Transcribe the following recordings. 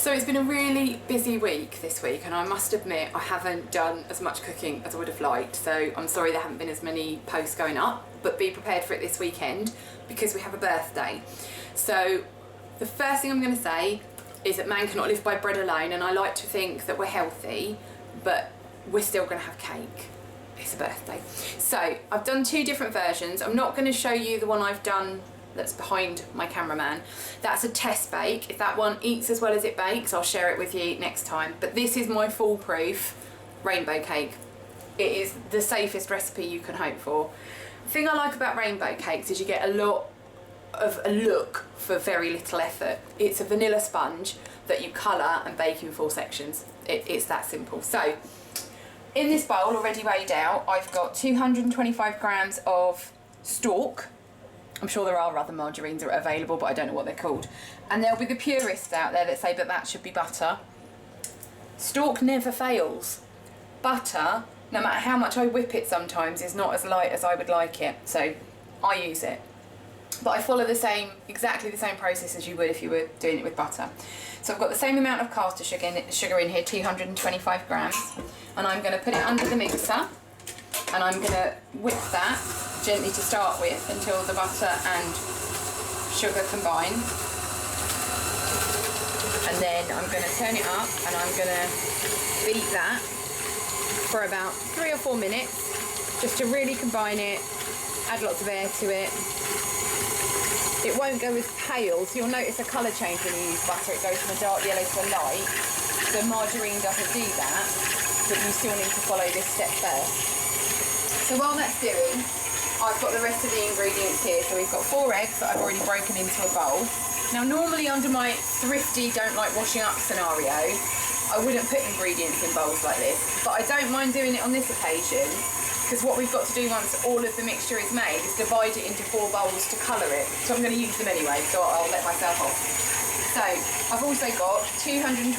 So it's been a really busy week this week, and I must admit I haven't done as much cooking as I would have liked, so I'm sorry there haven't been as many posts going up, but be prepared for it this weekend because we have a birthday. So the first thing I'm going to say is that man cannot live by bread alone, and I like to think that we're healthy, but we're still going to have cake. It's a birthday. So I've done two different versions. I'm not going to show you the one I've done that's behind my cameraman. That's a test bake. If that one eats as well as it bakes, I'll share it with you next time. But this is my foolproof rainbow cake. It is the safest recipe you can hope for. The thing I like about rainbow cakes is you get a lot of a look for very little effort. It's a vanilla sponge that you colour and bake in 4 sections. It's that simple. So in this bowl already weighed out, I've got 225 grams of stork. I'm sure there are other margarines that are available, but I don't know what they're called. And there'll be the purists out there that say that that should be butter. Stork never fails. Butter, no matter how much I whip it sometimes, is not as light as I would like it. So I use it. But I follow exactly the same process as you would if you were doing it with butter. So I've got the same amount of caster sugar in here, 225 grams. And I'm going to put it under the mixer. And I'm going to whip that gently to start with until the butter and sugar combine. And then I'm going to turn it up and I'm going to beat that for about 3 or 4 minutes just to really combine it, add lots of air to it. It won't go as pale, so you'll notice a colour change when you use butter. It goes from a dark yellow to a light. So margarine doesn't do that, but you still need to follow this step first. So while that's doing, I've got the rest of the ingredients here. So we've got 4 eggs that I've already broken into a bowl. Now normally under my thrifty, don't like washing up scenario, I wouldn't put ingredients in bowls like this, but I don't mind doing it on this occasion, because what we've got to do once all of the mixture is made is divide it into 4 bowls to colour it. So I'm going to use them anyway, so I'll let myself off. So I've also got 225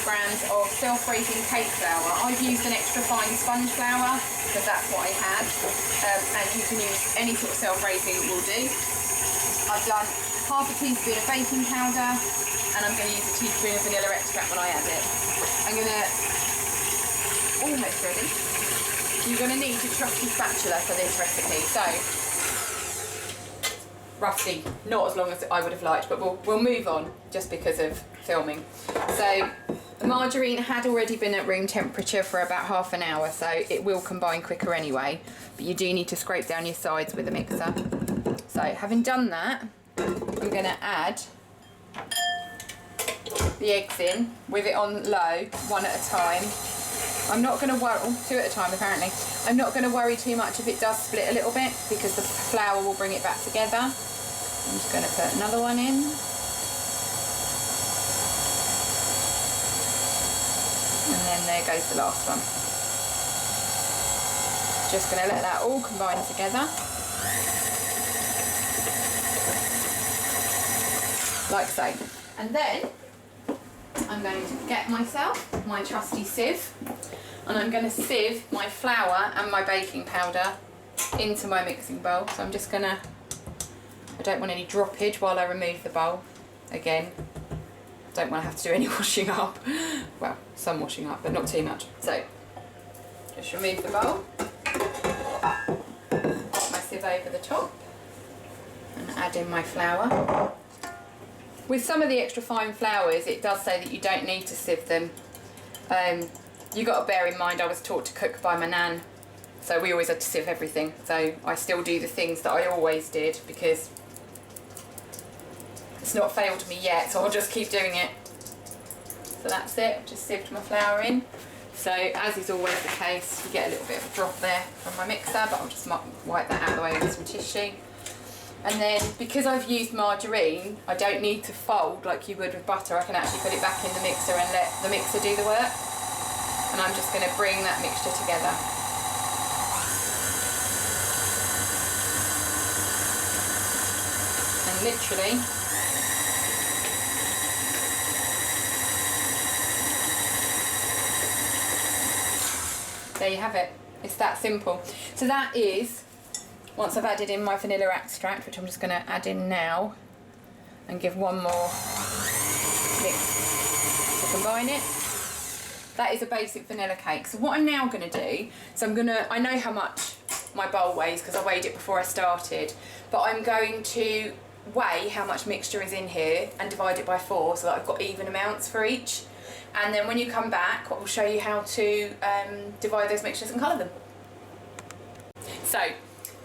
grams of self-raising cake flour. I've used an extra fine sponge flour because that's what I had, and you can use any sort of self-raising will do. I've done half a teaspoon of baking powder, and I'm going to use a teaspoon of vanilla extract when I add it. I'm going to, almost ready. You're going to need a trusty spatula for this recipe. So roughly not as long as I would have liked, but we'll move on just because of filming. So the margarine had already been at room temperature for about half an hour, so it will combine quicker anyway, but you do need to scrape down your sides with a mixer. So having done that, I'm going to add the eggs in with it on low, 1 at a time. I'm not going to worry, 2 at a time apparently. I'm not going to worry too much if it does split a little bit because the flour will bring it back together. I'm just going to put another one in. And then there goes the last one. Just going to let that all combine together. Like so. And then I'm going to get myself my trusty sieve, and I'm going to sieve my flour and my baking powder into my mixing bowl. So I'm just going to, I don't want any droppage while I remove the bowl. Again, don't want to have to do any washing up. Well, some washing up, but not too much. So just remove the bowl, put my sieve over the top, and add in my flour. With some of the extra fine flours, it does say that you don't need to sieve them. You got to bear in mind I was taught to cook by my nan, so we always had to sieve everything. So I still do the things that I always did because it's not failed me yet, so I'll just keep doing it. So that's it, I've just sieved my flour in. So as is always the case, you get a little bit of a drop there from my mixer, but I'll just wipe that out of the way with some tissue. And then because I've used margarine, I don't need to fold like you would with butter. I can actually put it back in the mixer and let the mixer do the work. And I'm just going to bring that mixture together. And literally there you have it. It's that simple. So that is, once I've added in my vanilla extract, which I'm just going to add in now and give one more mix to combine it. That is a basic vanilla cake. So what I'm now going to do, I know how much my bowl weighs because I weighed it before I started, but I'm going to weigh how much mixture is in here and divide it by 4 so that I've got even amounts for each. And then when you come back, I'll show you how to divide those mixtures and colour them. So,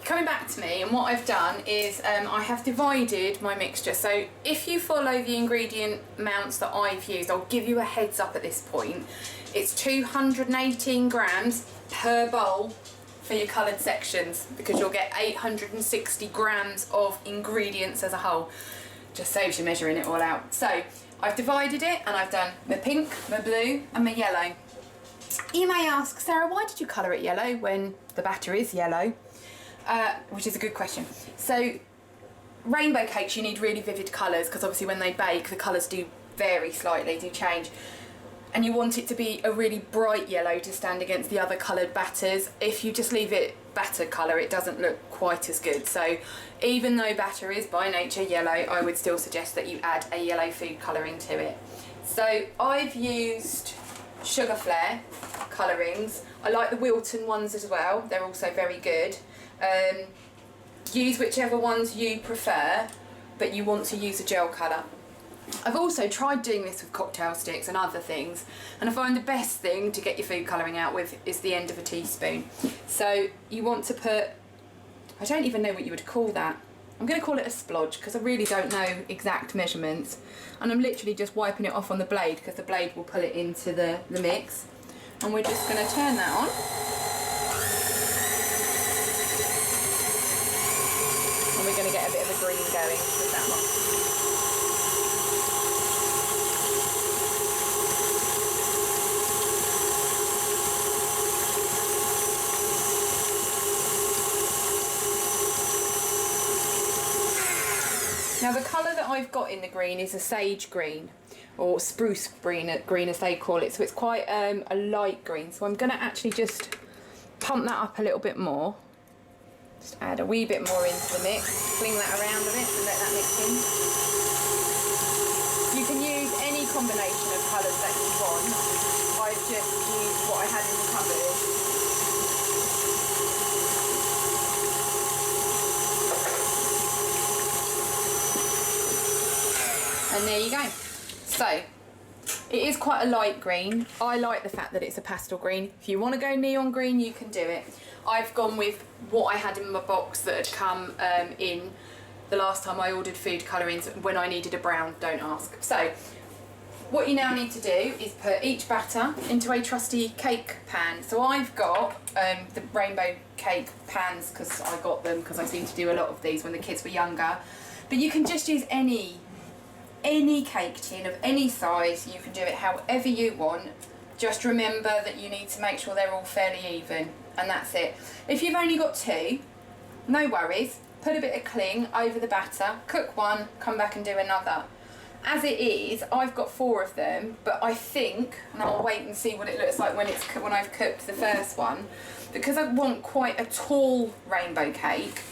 coming back to me, and what I've done is I have divided my mixture. So if you follow the ingredient amounts that I've used, I'll give you a heads up at this point. It's 218 grams per bowl for your coloured sections, because you'll get 860 grams of ingredients as a whole. Just saves you measuring it all out. So I've divided it and I've done my pink, my blue and my yellow. You may ask, Sarah, why did you colour it yellow when the batter is yellow? Which is a good question. So rainbow cakes, you need really vivid colours because obviously when they bake the colours do vary slightly, do change. And you want it to be a really bright yellow to stand against the other coloured batters. If you just leave it batter colour, it doesn't look quite as good. So even though batter is by nature yellow, I would still suggest that you add a yellow food colouring to it. So I've used Sugar Flare colourings. I like the Wilton ones as well, they're also very good. Use whichever ones you prefer, but you want to use a gel colour. I've also tried doing this with cocktail sticks and other things, and I find the best thing to get your food colouring out with is the end of a teaspoon. So you want to put, I don't even know what you would call that. I'm going to call it a splodge because I really don't know exact measurements, and I'm literally just wiping it off on the blade because the blade will pull it into the mix. And we're just going to turn that on. And we're going to get a bit of a green going with that one. Now the colour that I've got in the green is a sage green, or spruce green as they call it, so it's quite a light green. So I'm going to actually just pump that up a little bit more. Just add a wee bit more into the mix, fling that around a bit and let that mix in. You can use any combination of colours that you want. I've just used what I had in the cupboard. And there you go. So, it is quite a light green. I like the fact that it's a pastel green. If you want to go neon green, you can do it. I've gone with what I had in my box that had come in the last time I ordered food colourings when I needed a brown, don't ask. So, what you now need to do is put each batter into a trusty cake pan. So I've got the rainbow cake pans because I got them because I seem to do a lot of these when the kids were younger. But you can just use any cake tin of any size. You can do it however you want. Just remember that you need to make sure they're all fairly even, and that's it. If you've only got 2, no worries. Put a bit of cling over the batter, cook one, come back and do another. As it is, I've got 4 of them, but I think, and I'll wait and see what it looks like when I've cooked the first one, because I want quite a tall rainbow cake,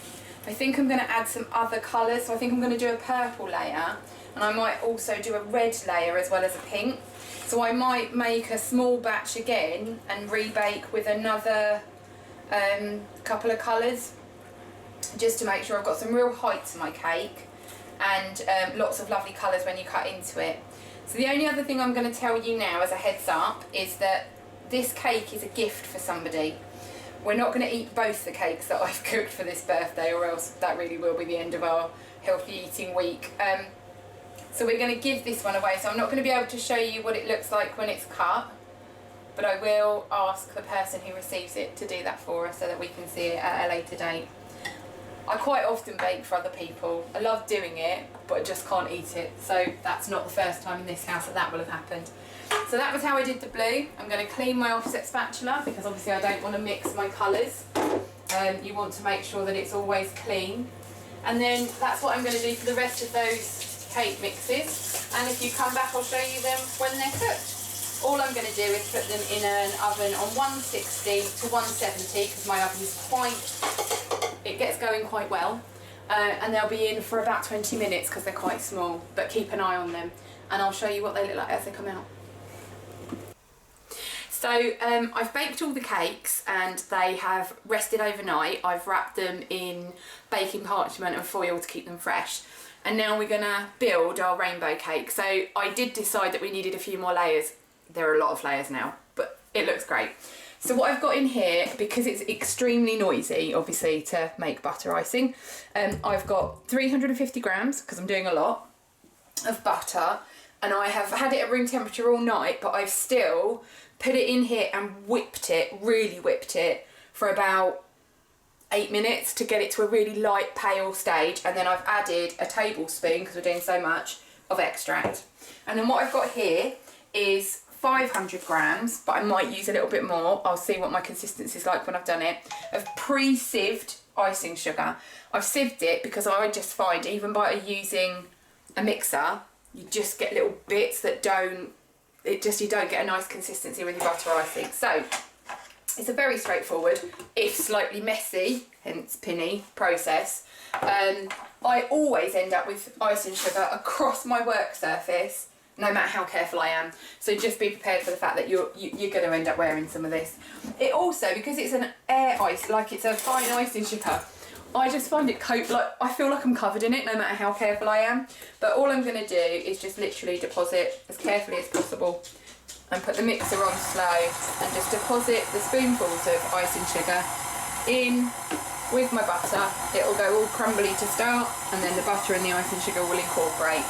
I think I'm going to add some other colours. So I think I'm going to do a purple layer, and I might also do a red layer as well as a pink. So I might make a small batch again and rebake with another couple of colours, just to make sure I've got some real height to my cake and lots of lovely colours when you cut into it. So the only other thing I'm going to tell you now as a heads up is that this cake is a gift for somebody. We're not going to eat both the cakes that I've cooked for this birthday, or else that really will be the end of our healthy eating week. So we're going to give this one away. So I'm not going to be able to show you what it looks like when it's cut, but I will ask the person who receives it to do that for us so that we can see it at a later date. I quite often bake for other people. I love doing it, but I just can't eat it. So that's not the first time in this house that will have happened. So that was how I did the blue. I'm going to clean my offset spatula because obviously I don't want to mix my colours. You want to make sure that it's always clean. And then that's what I'm going to do for the rest of those cake mixes. And if you come back, I'll show you them when they're cooked. All I'm going to do is put them in an oven on 160 to 170 because my oven is it gets going quite well. And they'll be in for about 20 minutes because they're quite small, but keep an eye on them. And I'll show you what they look like as they come out. So I've baked all the cakes and they have rested overnight. I've wrapped them in baking parchment and foil to keep them fresh. And now we're gonna build our rainbow cake. So I did decide that we needed a few more layers. There are a lot of layers now, but it looks great. So what I've got in here, because it's extremely noisy, obviously, to make butter icing, I've got 350 grams, because I'm doing a lot, of butter, and I have had it at room temperature all night, but I've still put it in here and whipped it, really whipped it, for about 8 minutes to get it to a really light pale stage, and then I've added a tablespoon, because we're doing so much, of extract. And then what I've got here is 500 grams, but I might use a little bit more. I'll see what my consistency is like when I've done it, of pre-sieved icing sugar. I've sieved it because I just find, even by using a mixer, you just get little bits that you don't get a nice consistency with your butter icing. So it's a very straightforward, if slightly messy, hence pinny, process. I always end up with icing sugar across my work surface, no matter how careful I am. So just be prepared for the fact that you're going to end up wearing some of this. It also, because it's an air ice, like it's a fine icing sugar, I just find it I feel like I'm covered in it no matter how careful I am. But all I'm going to do is just literally deposit as carefully as possible and put the mixer on slow and just deposit the spoonfuls of icing sugar in with my butter. It'll go all crumbly to start, and then the butter and the icing sugar will incorporate.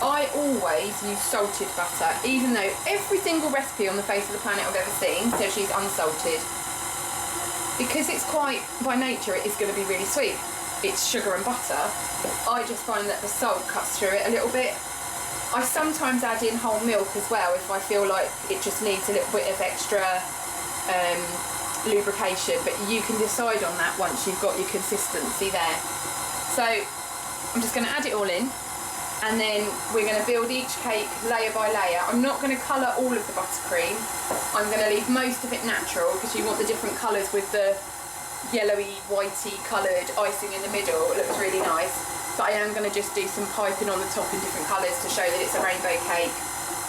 I always use salted butter, even though every single recipe on the face of the planet I've ever seen says she's unsalted. Because it's quite, by nature, it is going to be really sweet. It's sugar and butter. I just find that the salt cuts through it a little bit. I sometimes add in whole milk as well if I feel like it just needs a little bit of extra lubrication, but you can decide on that once you've got your consistency there. So I'm just going to add it all in. And then we're going to build each cake layer by layer. I'm not going to colour all of the buttercream. I'm going to leave most of it natural because you want the different colours with the yellowy, whitey coloured icing in the middle. It looks really nice. But I am going to just do some piping on the top in different colours to show that it's a rainbow cake.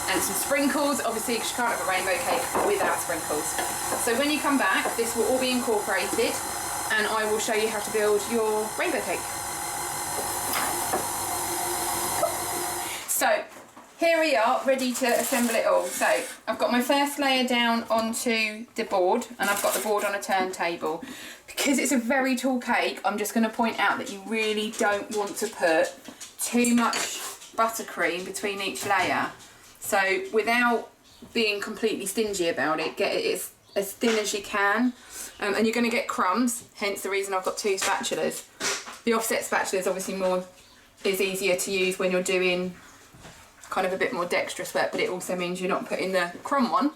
And some sprinkles, obviously, because you can't have a rainbow cake without sprinkles. So when you come back, this will all be incorporated and I will show you how to build your rainbow cake. So here we are, ready to assemble it all. So I've got my first layer down onto the board, and I've got the board on a turntable. Because it's a very tall cake, I'm just going to point out that you really don't want to put too much buttercream between each layer. So without being completely stingy about it, get it as thin as you can. And you're going to get crumbs, hence the reason I've got two spatulas. The offset spatula is obviously easier to use when you're doing kind of a bit more dexterous work, but it also means you're not putting the crumb one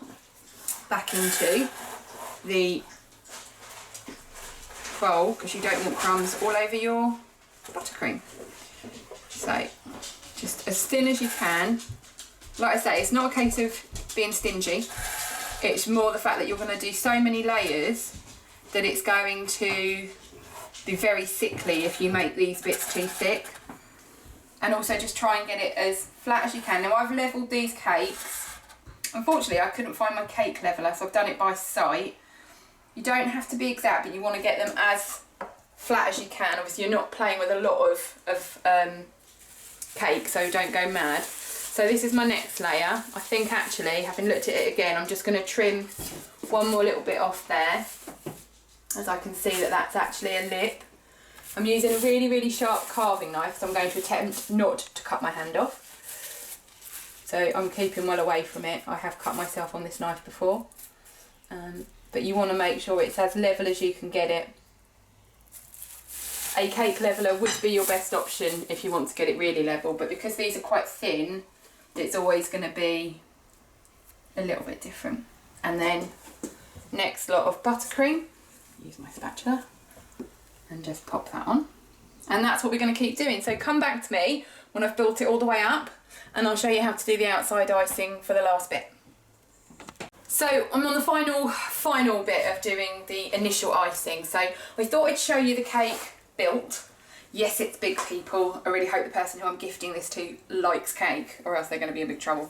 back into the bowl because you don't want crumbs all over your buttercream. So just as thin as you can. Like I say, it's not a case of being stingy, it's more the fact that you're going to do so many layers that it's going to be very sickly if you make these bits too thick. And also just try and get it as flat as you can. Now I've levelled these cakes. Unfortunately I couldn't find my cake leveller, so I've done it by sight. You don't have to be exact, but you want to get them as flat as you can. Obviously you're not playing with a lot of cake, so don't go mad. So this is my next layer. I think actually, having looked at it again, I'm just going to trim one more little bit off there, as I can see that that's actually a lip. I'm using a really, really sharp carving knife, so I'm going to attempt not to cut my hand off. So I'm keeping well away from it. I have cut myself on this knife before. But you want to make sure it's as level as you can get it. A cake leveller would be your best option if you want to get it really level, but because these are quite thin, it's always going to be a little bit different. And then next lot of buttercream. Use my spatula. And just pop that on. And that's what we're going to keep doing. So come back to me when I've built it all the way up and I'll show you how to do the outside icing for the last bit. So I'm on the final bit of doing the initial icing. So I thought I'd show you the cake built. Yes, it's big, people. I really hope the person who I'm gifting this to likes cake, or else they're going to be in big trouble.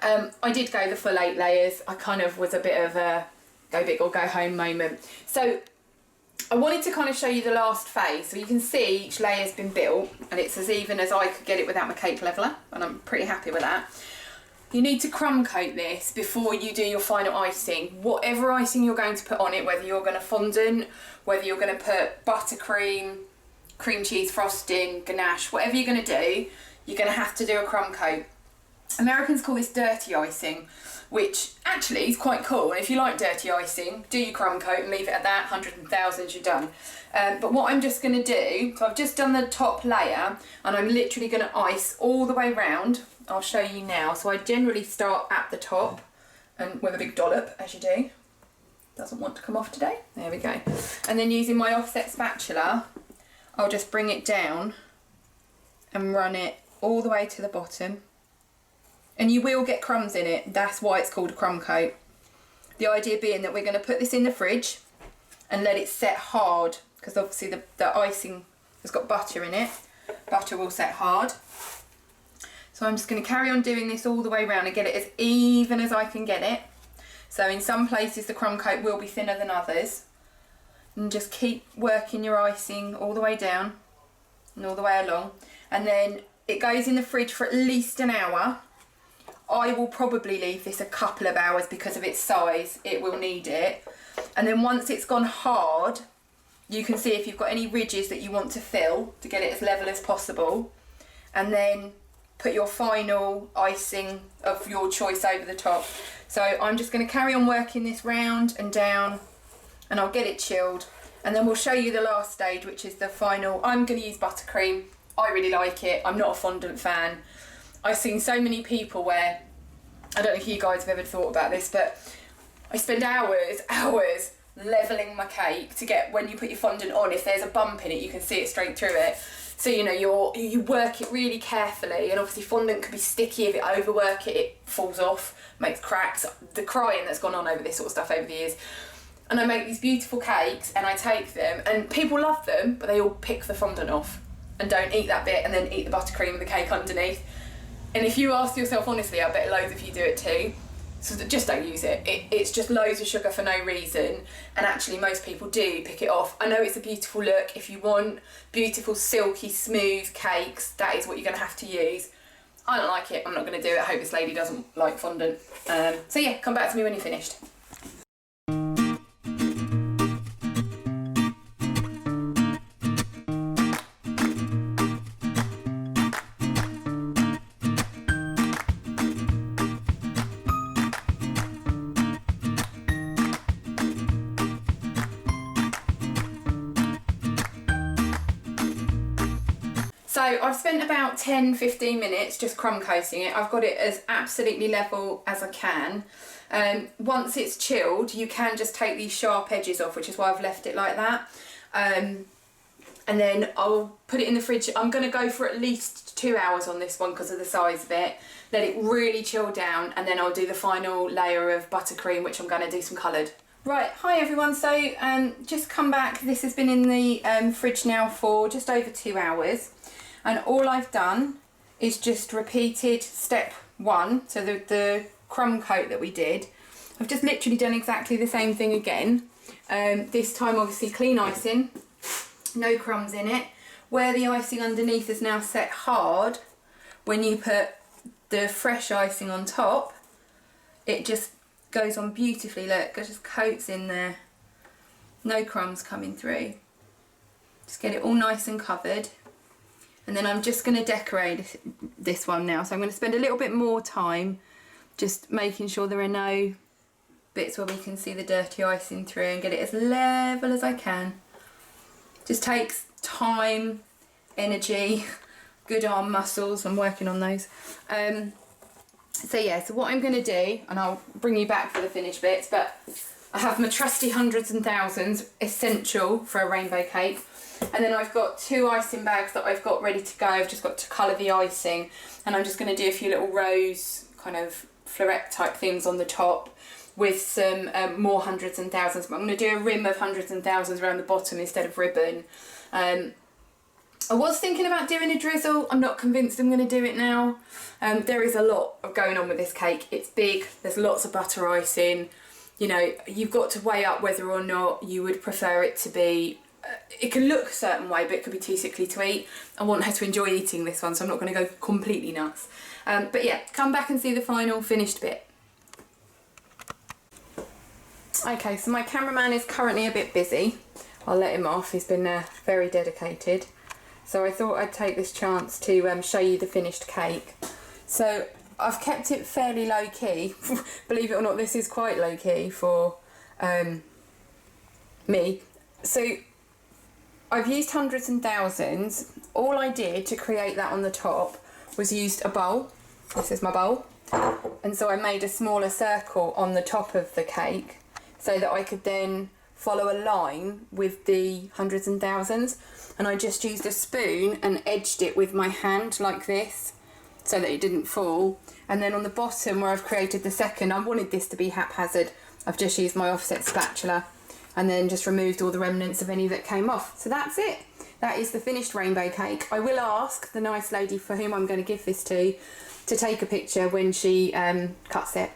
I did go the full 8 layers. I kind of was a bit of a go big or go home moment. So I wanted to kind of show you the last phase. So you can see each layer's been built, and it's as even as I could get it without my cake leveller, and I'm pretty happy with that. You need to crumb coat this before you do your final icing. Whatever icing you're going to put on it, whether you're going to fondant, whether you're going to put buttercream, cream cheese frosting, ganache, whatever you're going to do, you're going to have to do a crumb coat. Americans call this dirty icing, which actually is quite cool. And if you like dirty icing, do your crumb coat and leave it at that, hundreds and thousands, you're done. But what I'm just going to do, so I've just done the top layer, and I'm literally going to ice all the way round. I'll show you now. So I generally start at the top and with a big dollop, as you do. Doesn't want to come off today. There we go. And then using my offset spatula, I'll just bring it down and run it all the way to the bottom. And you will get crumbs in it. That's why it's called a crumb coat. The idea being that we're going to put this in the fridge and let it set hard, because obviously the icing has got butter in it. Butter will set hard. So I'm just going to carry on doing this all the way around and get it as even as I can get it. So in some places the crumb coat will be thinner than others. And just keep working your icing all the way down and all the way along. And then it goes in the fridge for at least an hour. I will probably leave this a couple of hours because of its size. It will need it. And then once it's gone hard, you can see if you've got any ridges that you want to fill to get it as level as possible. And then put your final icing of your choice over the top. So I'm just going to carry on working this round and down, and I'll get it chilled, and then we'll show you the last stage, which is the final. I'm going to use buttercream. I really like it. I'm not a fondant fan. I've seen so many people where, I don't know if you guys have ever thought about this, but I spend hours levelling my cake to get, when you put your fondant on, if there's a bump in it, you can see it straight through it. So, you know, you work it really carefully, and obviously fondant can be sticky. If you overwork it, it falls off, makes cracks. The crying that's gone on over this sort of stuff over the years. And I make these beautiful cakes, and I take them, and people love them, but they all pick the fondant off and don't eat that bit, and then eat the buttercream and the cake underneath. And if you ask yourself honestly, I bet loads of you do it too. So just don't use it. It's just loads of sugar for no reason, and actually most people do pick it off. I know it's a beautiful look. If you want beautiful, silky, smooth cakes, that is what you're going to have to use. I don't like it. I'm not going to do it. I hope this lady doesn't like fondant. So yeah, come back to me when you're finished. So I've spent about 10-15 minutes just crumb coating it. I've got it as absolutely level as I can. Once it's chilled, you can just take these sharp edges off, which is why I've left it like that. And then I'll put it in the fridge. I'm going to go for at least 2 hours on this one because of the size of it. Let it really chill down, and then I'll do the final layer of buttercream, which I'm going to do some coloured. Right, hi everyone. So just come back. This has been in the fridge now for just over 2 hours. And all I've done is just repeated step 1, so the crumb coat that we did. I've just literally done exactly the same thing again. This time obviously clean icing, no crumbs in it. Where the icing underneath is now set hard, when you put the fresh icing on top, it just goes on beautifully. Look, it just coats in there. No crumbs coming through. Just get it all nice and covered. And then I'm just going to decorate this one now. So I'm going to spend a little bit more time just making sure there are no bits where we can see the dirty icing through, and get it as level as I can. Just takes time, energy, good arm muscles. I'm working on those. So yeah, so what I'm going to do, and I'll bring you back for the finished bits, but I have my trusty hundreds and thousands, essential for a rainbow cake. And then I've got 2 icing bags that I've got ready to go. I've just got to colour the icing, and I'm just going to do a few little rose kind of floret type things on the top with some more hundreds and thousands. But I'm going to do a rim of hundreds and thousands around the bottom instead of ribbon. And I was thinking about doing a drizzle. I'm not convinced I'm going to do it now. There is a lot going on with this cake. It's big, there's lots of butter icing. You know, you've got to weigh up whether or not you would prefer it to be, it can look a certain way, but it could be too sickly to eat. I want her to enjoy eating this one, so I'm not going to go completely nuts. But yeah, come back and see the final finished bit. Okay, so my cameraman is currently a bit busy. I'll let him off, he's been very dedicated. So I thought I'd take this chance to show you the finished cake. So I've kept it fairly low key. Believe it or not, this is quite low key for me. So I've used hundreds and thousands. All I did to create that on the top was used a bowl. This is my bowl. And so I made a smaller circle on the top of the cake so that I could then follow a line with the hundreds and thousands, and I just used a spoon and edged it with my hand like this so that it didn't fall. And then on the bottom where I've created the second, I wanted this to be haphazard. I've just used my offset spatula and then just removed all the remnants of any that came off. So that's it. That is the finished rainbow cake. I will ask the nice lady for whom I'm going to give this to take a picture when she cuts it.